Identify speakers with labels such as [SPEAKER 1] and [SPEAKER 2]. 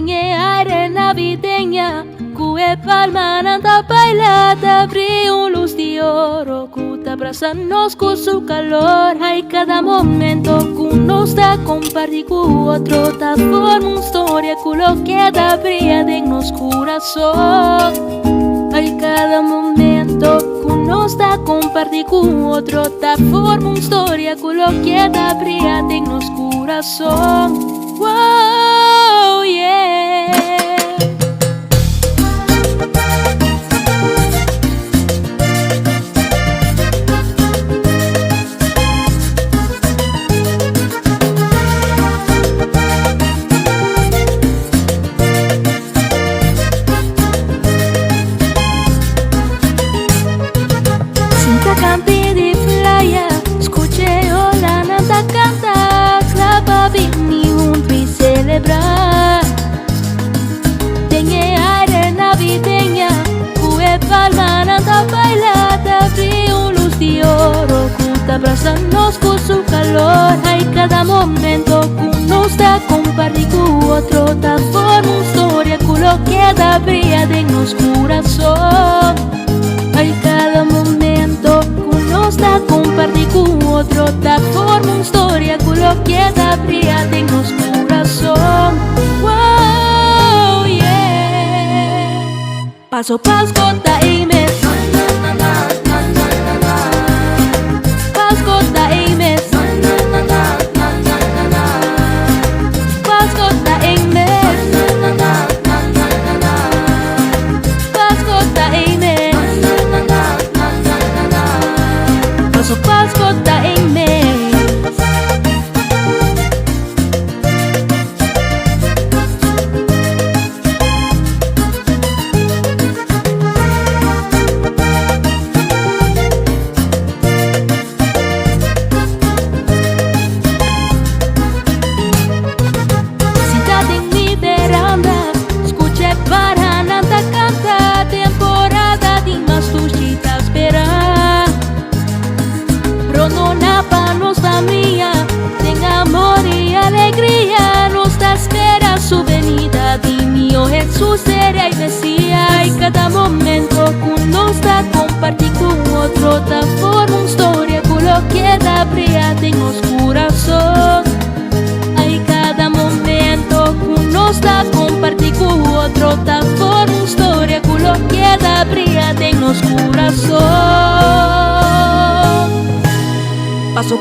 [SPEAKER 1] Tem aire navideña, cue palma nanta bailada, brilla luz de oro, que abrazanos con su calor. Hay cada momento que nos da compartir con otro, ta forma una historia que lo queda brilla en nuestro corazón. Hay cada momento que nos da compartir con otro, ta forma una historia que lo queda brilla en nuestro corazón. Wow, yeah. Sinta campi de playa, escuché ola nanta canta, clava vini junto y celebrar. Tem aire navideña, cue palma nanta bailada, brilla luz de oro, que abrazanos con su calor. Hay cada momento que nos da compartir con otro, ta forma una historia que lo queda brilla en nuestro corazón. Hay cada momento que nos da compartir con otro, ta forma una historia que lo queda brilla en nuestro corazón. Wow, yeah. Paso pas gota y mes, pas gota y mes, pas gota y mes, pas gota y mes, paso pas gota y mes. Su venida, di mío Jesús era y decía. Y cada momento que nos da compartir con otro, ta forma una historia que lo queda brilla en nuestro corazón. Hay cada momento que nos da compartir con otro, ta forma una historia que lo queda brilla en nuestro corazón. Paso